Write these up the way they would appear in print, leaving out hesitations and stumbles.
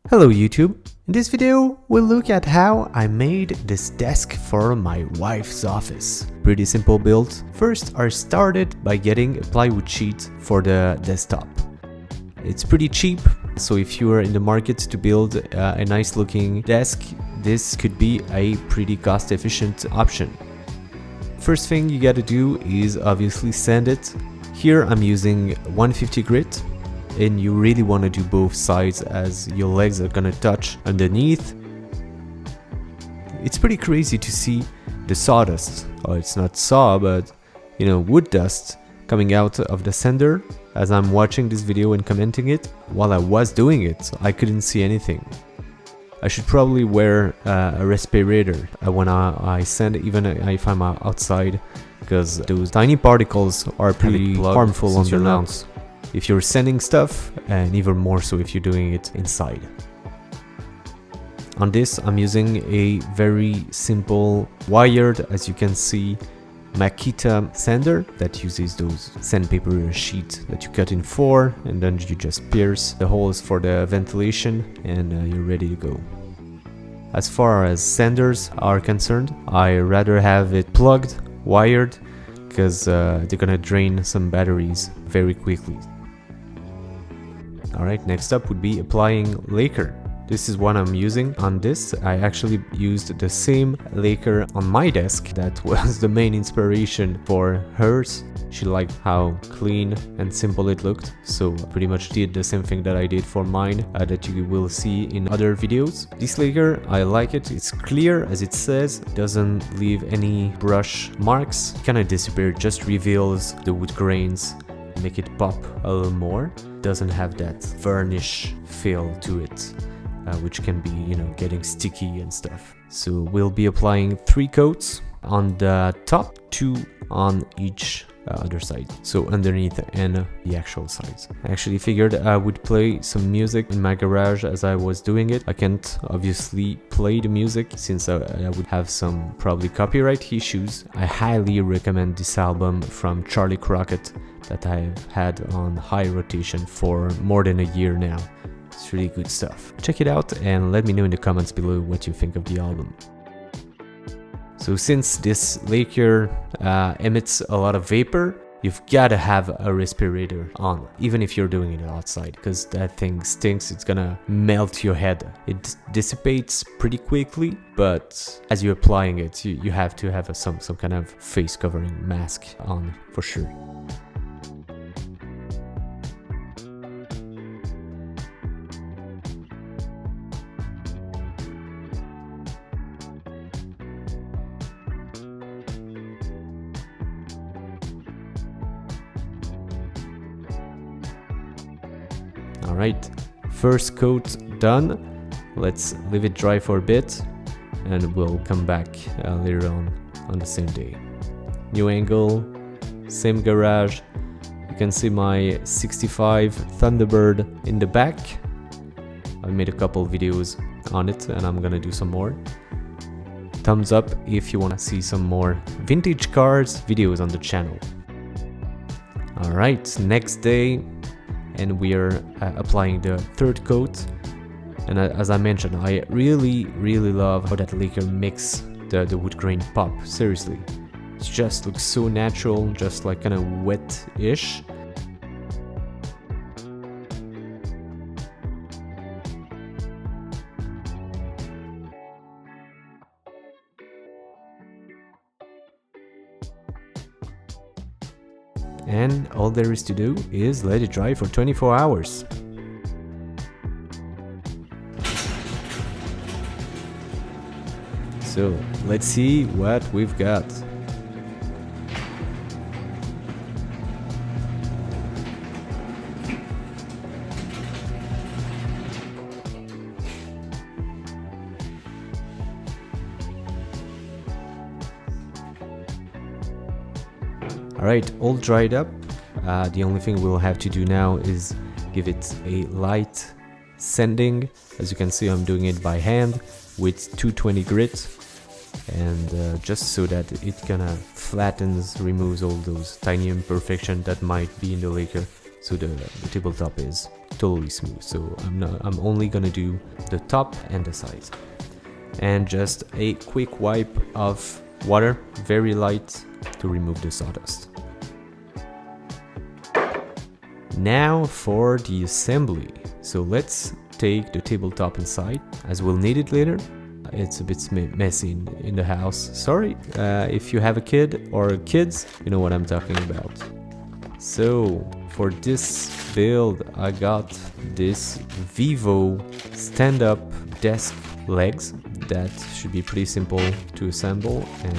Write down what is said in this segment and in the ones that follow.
Hello YouTube! In this video, we'll look at how I made this desk for my wife's office. Pretty simple build. First, I started by getting a plywood sheet for the desktop. It's pretty cheap, so if you are in the market to build a nice looking desk, this could be a pretty cost efficient option. First thing you gotta do is obviously sand it. Here I'm using 150 grit. And you really want to do both sides as your legs are gonna touch underneath. It's pretty crazy to see the sawdust, or it's not saw, but wood dust coming out of the sander as I'm watching this video and commenting it. While I was doing it, I couldn't see anything. I should probably wear a respirator when I sand, even if I'm outside, because those tiny particles are pretty harmful on the lungs if you're sanding stuff, and even more so if you're doing it inside. On this, I'm using a very simple wired, as you can see, Makita sander that uses those sandpaper sheet that you cut in 4, and then you just pierce the holes for the ventilation, and you're ready to go. As far as sanders are concerned, I rather have it plugged, wired, because they're gonna drain some batteries very quickly. Alright, next up would be applying lacquer. This is what I'm using on this. I actually used the same lacquer on my desk that was the main inspiration for hers. She liked how clean and simple it looked, so I pretty much did the same thing that I did for mine that you will see in other videos. This lacquer, I like it. It's clear, as it says, doesn't leave any brush marks, kind of disappear, just reveals the wood grains, make it pop a little more. Doesn't have that varnish feel to it, which can be, getting sticky and stuff. So we'll be applying 3 coats on the top, 2 on each other side, so underneath and the actual sides. I actually figured I would play some music in my garage as I was doing it. I can't obviously play the music since I would have some probably copyright issues. I highly recommend this album from Charlie Crockett that I've had on high rotation for more than a year now. It's really good stuff. Check it out and let me know in the comments below what you think of the album. So since this lacquer emits a lot of vapor, you've gotta have a respirator on, even if you're doing it outside, because that thing stinks. It's gonna melt your head. It dissipates pretty quickly, but as you're applying it, you have to have some kind of face covering mask on for sure. Alright, first coat done. Let's leave it dry for a bit and we'll come back later on the same day. New angle, same garage. You can see my 65 Thunderbird in the back. I made a couple videos on it and I'm gonna do some more. Thumbs up if you want to see some more vintage cars videos on the channel. Alright, next day, and we are applying the 3rd coat. And as I mentioned, I really love how that lacquer makes the wood grain pop. Seriously, it just looks so natural, just like kind of wet-ish. And all there is to do is let it dry for 24 hours. So let's see what we've got. Alright, all dried up. The only thing we'll have to do now is give it a light sanding. As you can see, I'm doing it by hand with 220 grit, and just so that it kind of flattens, removes all those tiny imperfections that might be in the lacquer. so the tabletop is totally smooth. So I'm only gonna do the top and the sides, and just a quick wipe of water, very light, to remove the sawdust. Now for the assembly. So let's take the tabletop inside, as we'll need it later. It's a bit messy in the house. Sorry, if you have a kid or kids, you know what I'm talking about. So for this build, I got this Vivo stand-up desk legs that should be pretty simple to assemble and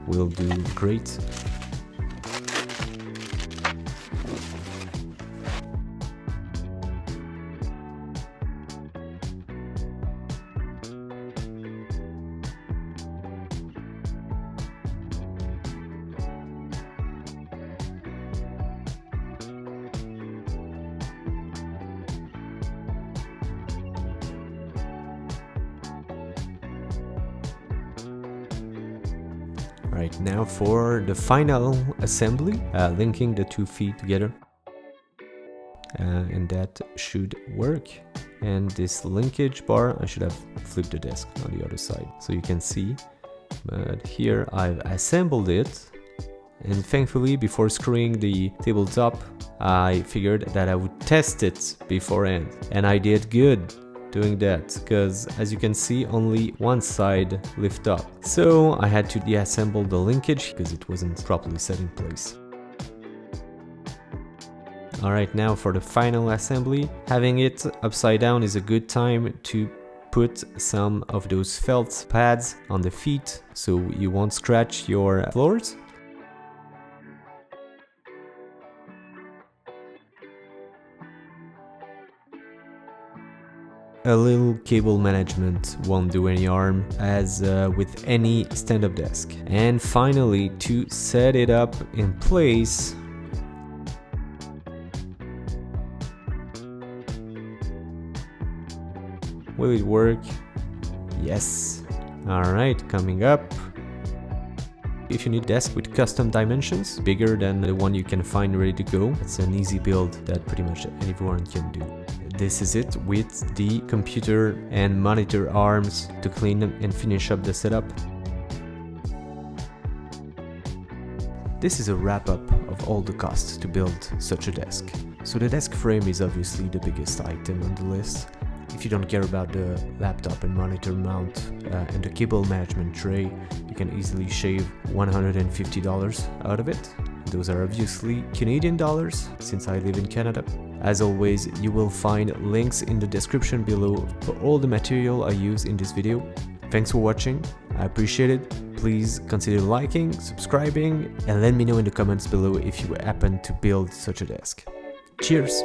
will do great. Right, now for the final assembly, linking the 2 feet together, and that should work. And this linkage bar, I should have flipped the desk on the other side so you can see, but here I've assembled it. And thankfully, before screwing the tabletop, I figured that I would test it beforehand, and I did good doing that, because as you can see, only one side lift up. So I had to deassemble the linkage because it wasn't properly set in place. Alright, now for the final assembly. Having it upside down is a good time to put some of those felt pads on the feet so you won't scratch your floors. A little cable management won't do any harm, as with any stand-up desk. And finally, to set it up in place, will it work? Yes. Alright, coming up. If you need a desk with custom dimensions, bigger than the one you can find ready to go, it's an easy build that pretty much anyone can do. This is it with the computer and monitor arms to clean and finish up the setup. This is a wrap-up of all the costs to build such a desk. So the desk frame is obviously the biggest item on the list. If you don't care about the laptop and monitor mount and the cable management tray, you can easily shave $150 out of it. Those are obviously Canadian dollars, since I live in Canada. As always, you will find links in the description below for all the material I use in this video. Thanks for watching, I appreciate it. Please consider liking, subscribing, and let me know in the comments below if you happen to build such a desk. Cheers!